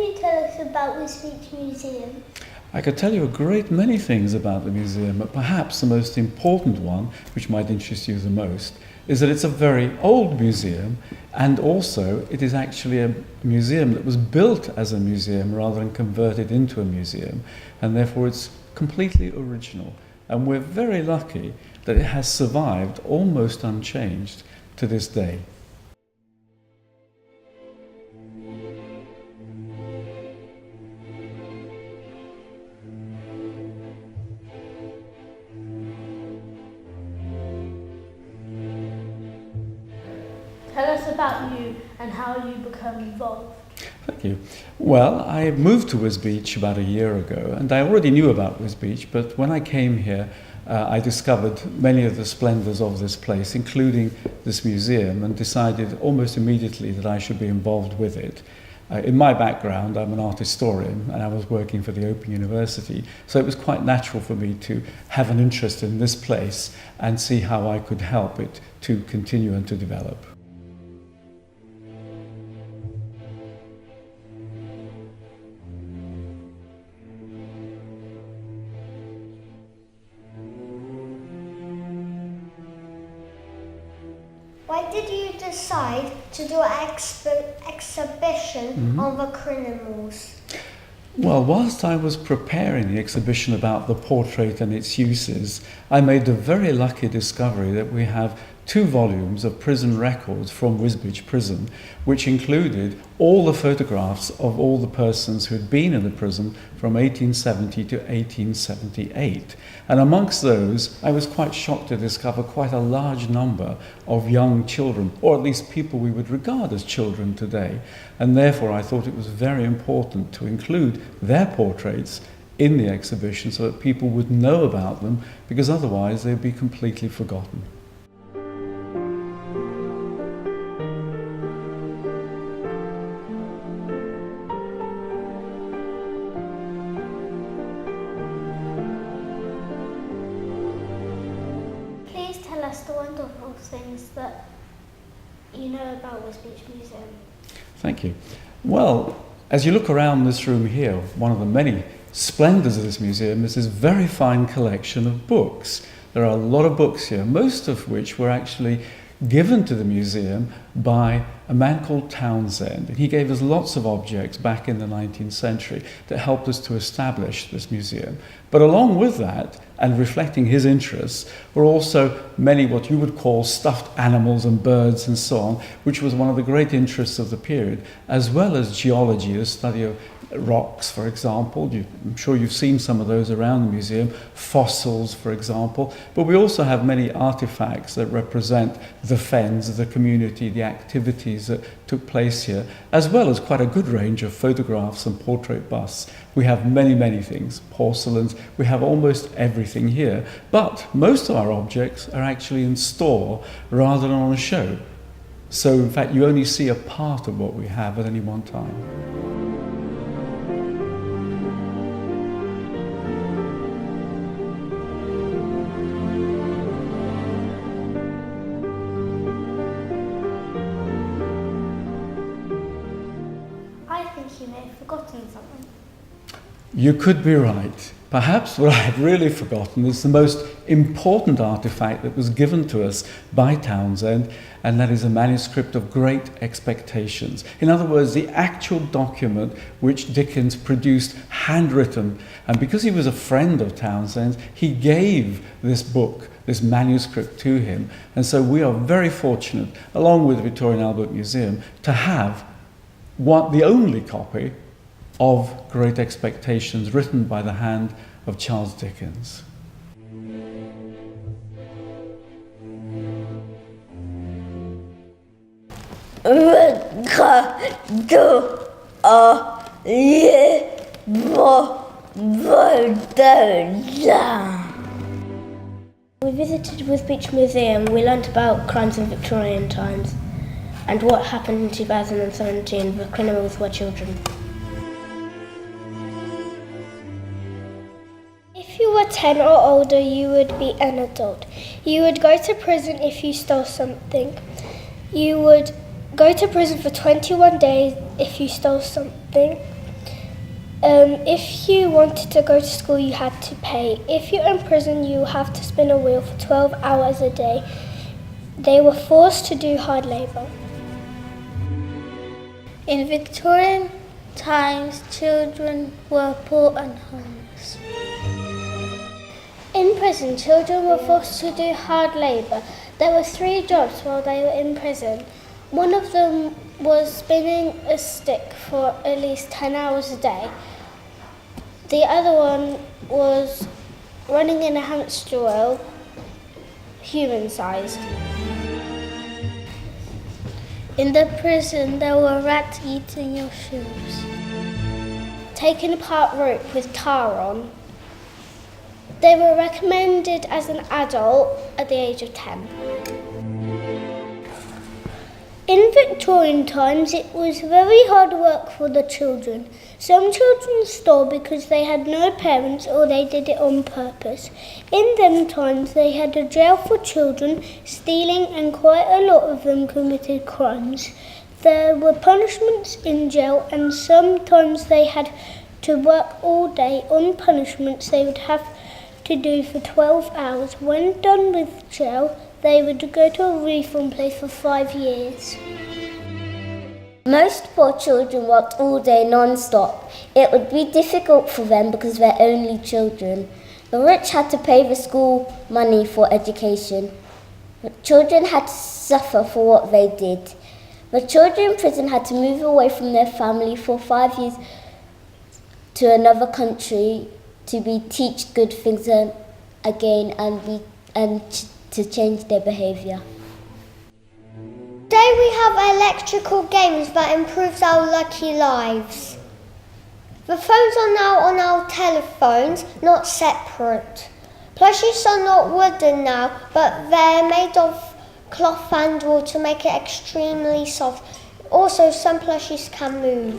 you tell us about Wisbech Museum? I could tell you a great many things about the museum, but perhaps the most important one, which might interest you the most, is that it's a very old museum, and also it is actually a museum that was built as a museum rather than converted into a museum, and therefore it's completely original. And we're very lucky that it has survived almost unchanged to this day. Tell us about you and how you become involved. Thank you. Well, I moved to Wisbech about a year ago, and I already knew about Wisbech, but when I came here, I discovered many of the splendours of this place, including this museum, and decided almost immediately that I should be involved with it. In my background, I'm an art historian, and I was working for the Open University, so it was quite natural for me to have an interest in this place and see how I could help it to continue and to develop. Why did you decide to do an exhibition on the criminals? Well, whilst I was preparing the exhibition about the portrait and its uses, I made the very lucky discovery that we have 2 volumes of prison records from Wisbech Prison, which included all the photographs of all the persons who had been in the prison from 1870 to 1878. And amongst those, I was quite shocked to discover quite a large number of young children, or at least people we would regard as children today. And therefore, I thought it was very important to include their portraits in the exhibition so that people would know about them, because otherwise they'd be completely forgotten. Tell us the wonderful things that you know about Wisbech Museum. Thank you. Well, as you look around this room here, one of the many splendours of this museum is this very fine collection of books. There are a lot of books here, most of which were actually given to the museum by a man called Townsend. He gave us lots of objects back in the 19th century that helped us to establish this museum. But along with that, and reflecting his interests, were also many what you would call stuffed animals and birds and so on, which was one of the great interests of the period, as well as geology, the study of rocks, for example. I'm sure you've seen some of those around the museum, fossils, for example. But we also have many artifacts that represent the fens, the community, the activities that took place here, as well as quite a good range of photographs and portrait busts. We have many, many things, porcelains, we have almost everything here. But most of our objects are actually in store rather than on a show. So in fact, you only see a part of what we have at any one time. You may have forgotten something. You could be right. Perhaps what I have really forgotten is the most important artifact that was given to us by Townsend, and that is a manuscript of Great Expectations. In other words, the actual document which Dickens produced handwritten. And because he was a friend of Townsend, he gave this book, this manuscript to him. And so we are very fortunate, along with the Victorian Albert Museum, to have the only copy of Great Expectations written by the hand of Charles Dickens. We visited Wisbech Museum. We learnt about crimes in Victorian times and what happened in 2017. The criminals were children. If you were 10 or older, you would be an adult. You would go to prison if you stole something. You would go to prison for 21 days if you stole something. If you wanted to go to school, you had to pay. If you're in prison, you have to spin a wheel for 12 hours a day. They were forced to do hard labour. In Victorian times, children were poor and homeless. In prison, children were forced to do hard labour. There were 3 jobs while they were in prison. One of them was spinning a stick for at least 10 hours a day. The other one was running in a hamster wheel, human-sized. In the prison, there were rats eating your shoes. Taking apart rope with tar on. They were recommended as an adult at the age of 10. In Victorian times, it was very hard work for the children. Some children stole because they had no parents or they did it on purpose. In them times, they had a jail for children stealing, and quite a lot of them committed crimes. There were punishments in jail, and sometimes they had to work all day on punishments they would have to do for 12 hours. When done with jail, they would go to a reform place for 5 years. Most poor children worked all day non-stop. It would be difficult for them because they're only children. The rich had to pay the school money for education. The children had to suffer for what they did. The children in prison had to move away from their family for 5 years to another country to be teach good things again and to change their behaviour. Today we have electrical games that improves our lucky lives. The phones are now on our telephones, not separate. Plushies are not wooden now, but they're made of cloth and wool to make it extremely soft. Also, some plushies can move.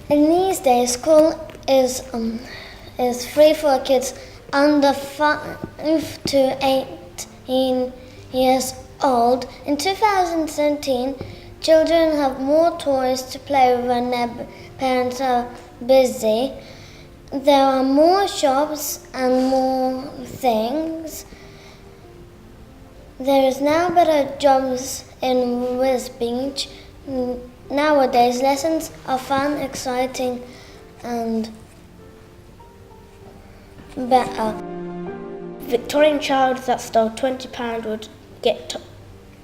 In these days, school is free for kids under 5 to 18 years old. In 2017, children have more toys to play with when their parents are busy. There are more shops and more things. There is now better jobs in West Beach. Nowadays, lessons are fun, exciting, and better. Victorian child that stole £20 would get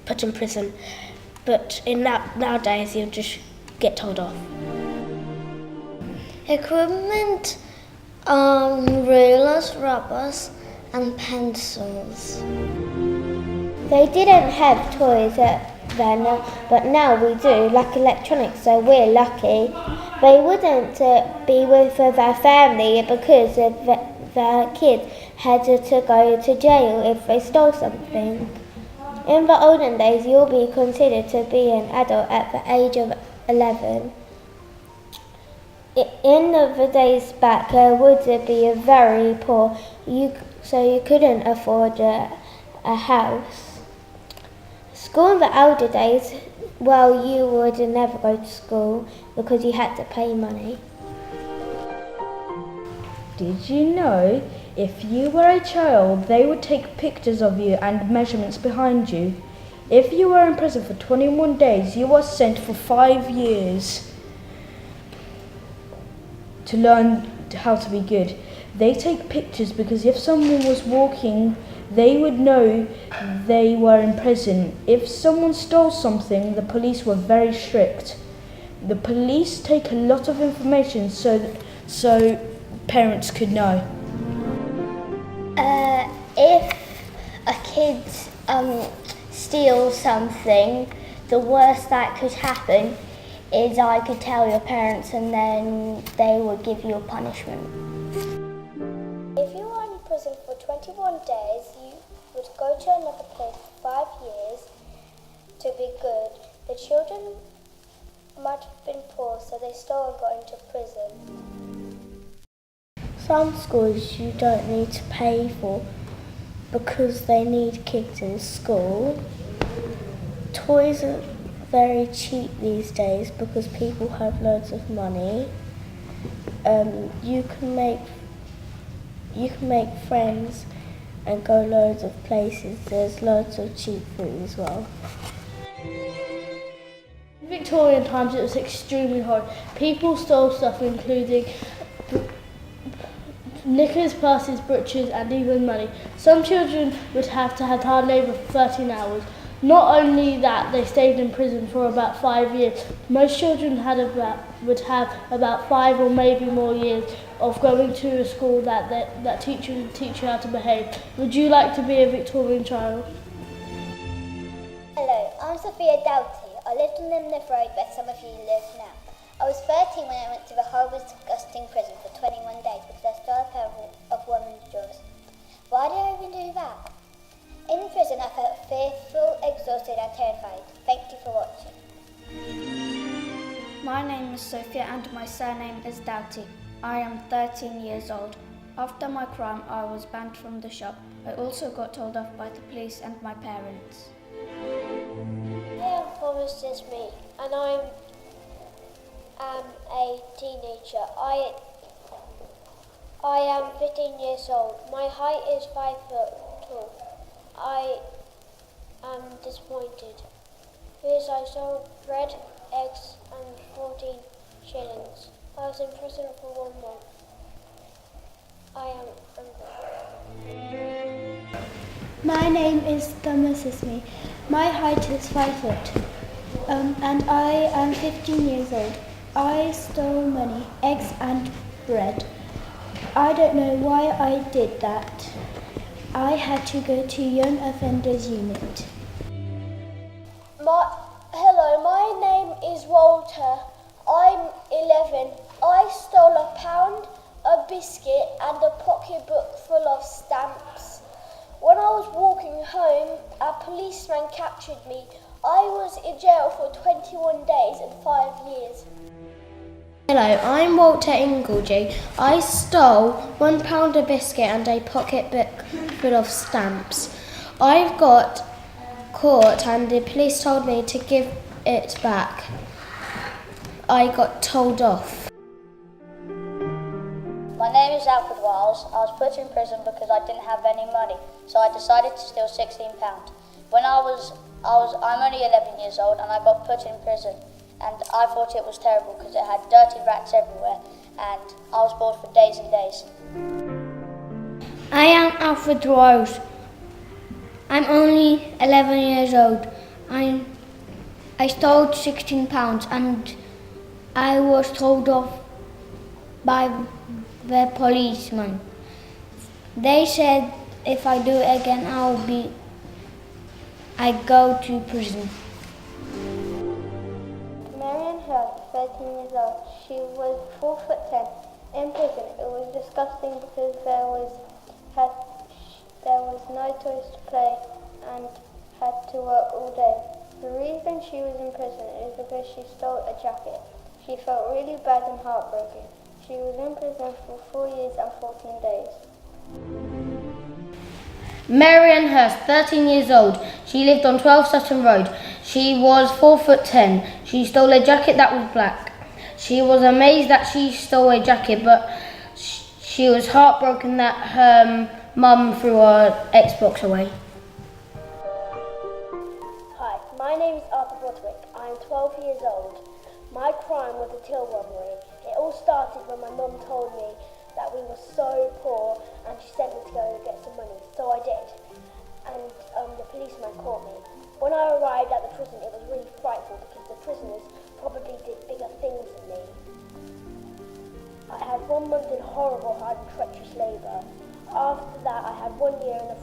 put in prison, but nowadays you'll just get told off. Equipment are rulers, rubbers, and pencils. They didn't have toys then, but now we do, like electronics, so we're lucky. They wouldn't be with their family because their kids had to go to jail if they stole something. In the olden days, you'll be considered to be an adult at the age of 11. In the days back, would be very poor, so you couldn't afford a house. School in the older days, well, you would never go to school because you had to pay money. Did you know if you were a child, they would take pictures of you and measurements behind you? If you were in prison for 21 days, you were sent for 5 years to learn how to be good. They take pictures because if someone was walking, they would know they were in prison. If someone stole something, the police were very strict. The police take a lot of information so parents could know. If a kid steals something, the worst that could happen is I could tell your parents and then they would give you a punishment. If you were in prison for 21 days, you would go to another place for 5 years to be good. The children might have been poor, so they still got into prison. Some schools you don't need to pay for because they need kids in school. Toys very cheap these days because people have loads of money. You can make friends and go loads of places. There's loads of cheap food as well. In Victorian times it was extremely hard. People stole stuff including knickers, purses, breeches and even money. Some children would have to have hard labour for 13 hours. Not only that, they stayed in prison for about 5 years. Most children would have about 5 or maybe more years of going to a school that teach you how to behave. Would you like to be a Victorian child? Hello, I'm Sophia Doughty. I lived on Limerick Road where some of you live now. I was 13 when I went to the horrible, disgusting prison for 21 days because I stole a pair of women's drawers. Why did I even do that? In prison, I felt fearful, exhausted and terrified. Thank you for watching. My name is Sophia and my surname is Doughty. I am 13 years old. After my crime, I was banned from the shop. I also got told off by the police and my parents. I am Thomas Disney and I am a teenager. I am 15 years old. My height is 5 foot tall. I am disappointed because I sold bread, eggs and 14 shillings. I was in prison for 1 month. I am angry. My name is Thomas Ismay. My height is 5 foot and I am 15 years old. I stole money, eggs and bread. I don't know why I did that. I had to go to Young Offenders Unit. Hello, my name is Walter. I'm 11. I stole a pound, a biscuit and a pocketbook full of stamps. When I was walking home, a policeman captured me. I was in jail for 21 days and 5 years. Hello, I'm Walter Ingleby. I stole £1 of biscuit and a pocketbook full of stamps. I got caught and the police told me to give it back. I got told off. My name is Alfred Wiles. I was put in prison because I didn't have any money, so I decided to steal £16. When I'm only 11 years old and I got put in prison. And I thought it was terrible because it had dirty rats everywhere and I was bored for days and days. I am Alfred Rose. I'm only 11 years old. I stole £16 and I was told off by the policeman. They said if I do it again I go to prison. 13 years old. She was 4 foot 10. In prison, it was disgusting because there was no toys to play and had to work all day. The reason she was in prison is because she stole a jacket. She felt really bad and heartbroken. She was in prison for 4 years and 14 days. Marianne Hurst, 13 years old. She lived on 12 Sutton Road. She was 4 foot 10. She stole a jacket that was black. She was amazed that she stole a jacket, but she was heartbroken that her mum threw her Xbox away. Hi, my name is Arthur Broderick. I am 12 years old. My crime was a till robbery. It all started when my mum told me that we were so poor and she sent me to go and get some money. So I did. And the policeman caught me. When I arrived at the prison, it was really frightful because the prisoners probably did bigger things than me. I had 1 month in horrible, hard and treacherous labour. After that, I had 1 year in a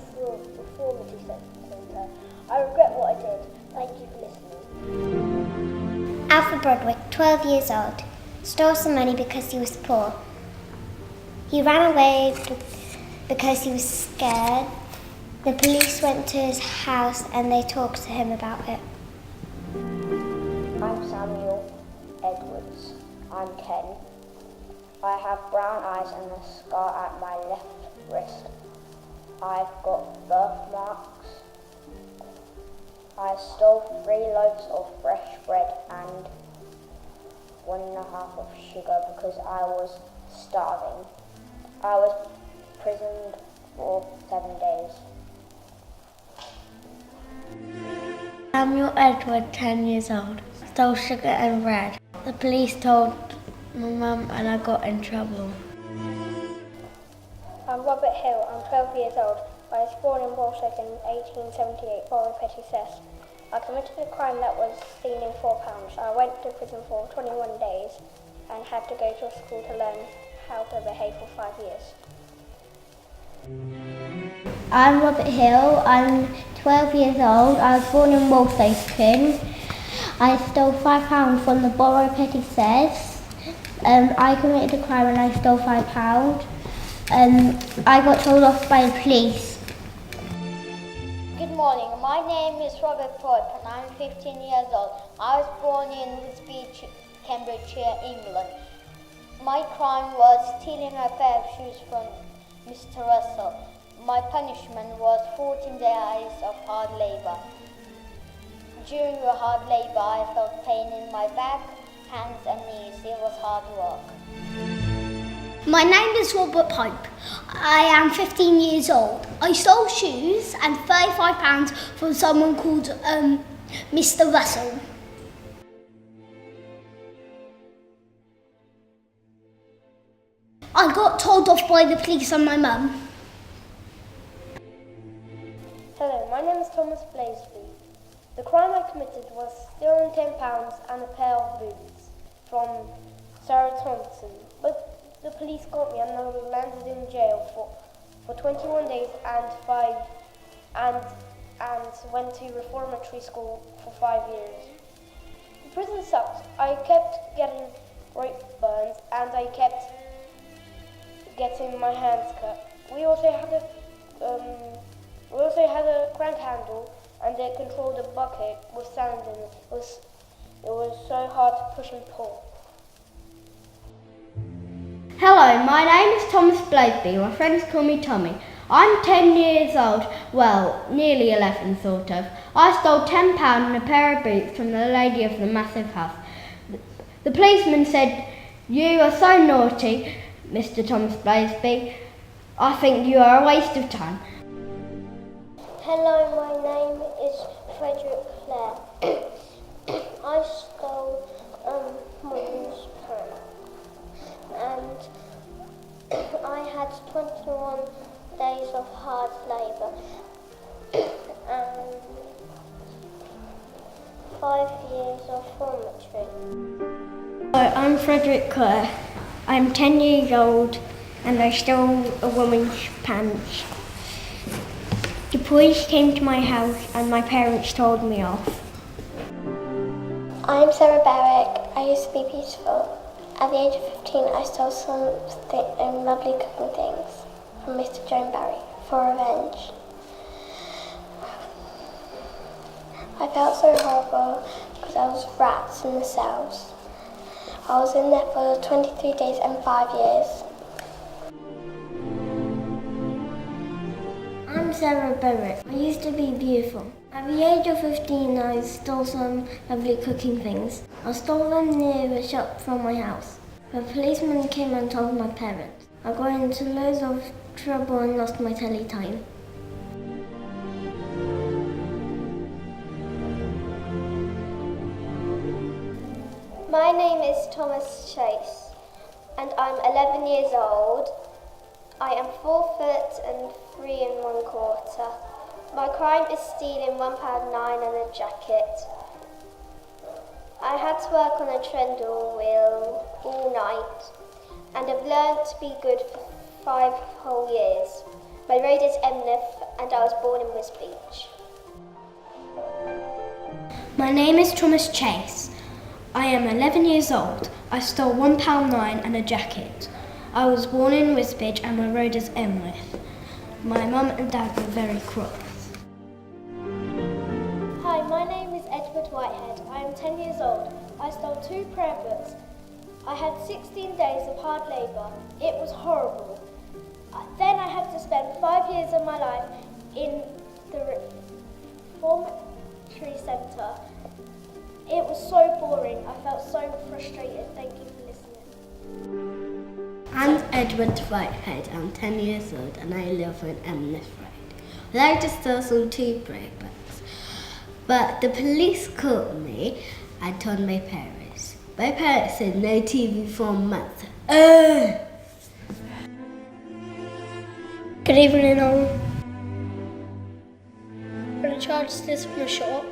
reformatory centre. I regret what I did. Thank you for listening. Alfred Broderick, 12 years old, stole some money because he was poor. He ran away because he was scared. The police went to his house and they talked to him about it. I'm Samuel Edwards. I'm 10. I have brown eyes and a scar at my left wrist. I've got birthmarks I stole 3 loaves of fresh bread and 1.5 of sugar because I was starving. I was imprisoned for 7 days. Samuel Edward, 10 years old, stole sugar and bread. The police told my mum and I got in trouble. I'm Robert Hill, I'm 12 years old. I was born in Walsall in 1878, Borough Petty Cess. I committed a crime that was stealing £4. I went to prison for 21 days and had to go to school to learn how to behave for 5 years. I'm Robert Hill, I'm 12 years old. I was born in Walsall. I stole £5 from the Borough Petty Cess. I committed a crime and I stole £5. I got told off by the police. Good morning, my name is Robert Thorpe and I'm 15 years old. I was born in Wisbech, Cambridgeshire, England. My crime was stealing a pair of shoes from Mr. Russell. My punishment was 14 days of hard labour. During the hard labour, I felt pain in my back, hands and knees. It was hard work. My name is Robert Pope. I am 15 years old. I stole shoes and £35 from someone called Mr. Russell. I got told off by the police and my mum. Hello, my name is Thomas Blaisby. The crime I committed was stealing £10 and a pair of boots from Sarah Thompson, but the police got me and I landed in jail for 21 days and went to reformatory school for 5 years. The prison sucked. I kept getting rope burns and I kept getting my hands cut. We also had a crank handle and it controlled a bucket with sand in it. It was so hard to push and pull. Hello, my name is Thomas Blaisby. My friends call me Tommy. I'm 10 years old, well, nearly 11 sort of. I stole £10 and a pair of boots from the lady of the massive house. The policeman said, "You are so naughty, Mr. Thomas Blaisby. I think you are a waste of time." Hello, my name is Frederick Clare. I stole Mum's pen and I had 21 days of hard labour and 5 years of reformatory. Hello, I'm Frederick Clare. I'm 10 years old and I stole a woman's pants. The police came to my house and my parents told me off. I'm Sarah Barrick. I used to be beautiful. At the age of 15, I stole some lovely cooking things from Mr. John Barry for revenge. I felt so horrible because I was rats in the cells. I was in there for 23 days and 5 years. I'm Sarah Barrett. I used to be beautiful. At the age of 15, I stole some lovely cooking things. I stole them near a shop from my house. The policeman came and told my parents. I got into loads of trouble and lost my telly time. My name is Thomas Chase and I'm 11 years old. I am 4 foot and 3 1/4. My crime is stealing £1.09 and a jacket. I had to work on a trundle wheel all night and have learned to be good for 5 whole years. My road is Emneth and I was born in Wisbech. My name is Thomas Chase. I am 11 years old. I stole £1.09 and a jacket. I was born in Wisbech and my road is Emneth. My mum and dad were very cross. Hi, my name is Edward Whitehead. I am 10 years old. I stole 2 prayer books. I had 16 days of hard labour. It was horrible. Then I had to spend 5 years of my life in the History Centre. It was so boring. I felt so frustrated. Thank you for listening. I'm Edward Whitehead. I'm 10 years old and I live in Emness Road. I like to steal some toothpicks, but the police caught me. I told my parents. My parents said no TV for a month. Good evening, all. When a child steals from a shop,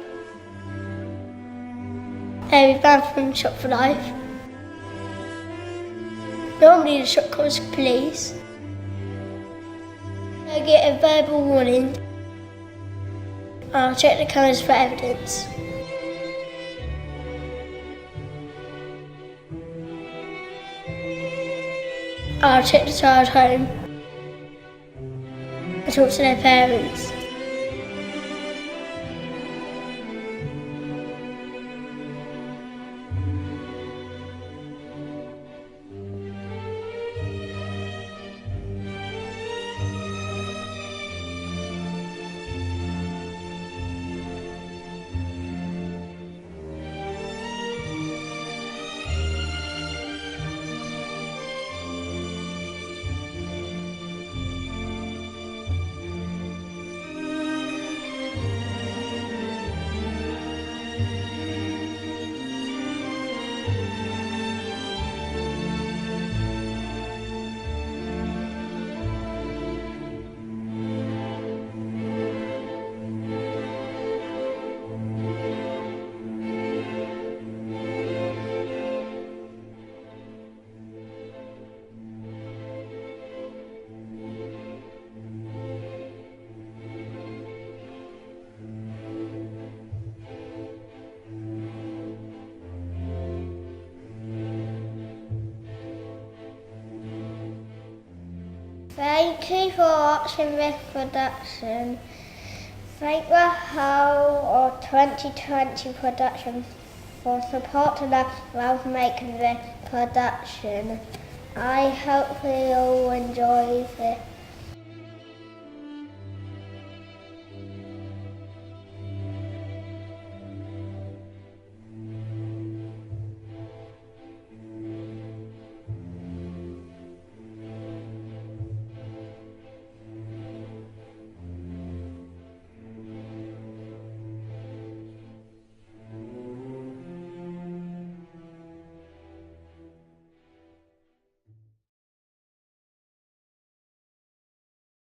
they'll be banned from the shop for life. Normally the shop calls the police. They get a verbal warning. I'll check the cameras for evidence. I'll check the child home. I talk to their parents. Thank you for watching this production. Thank the whole of 2020 production for supporting us while making this production. I hope you all enjoy it.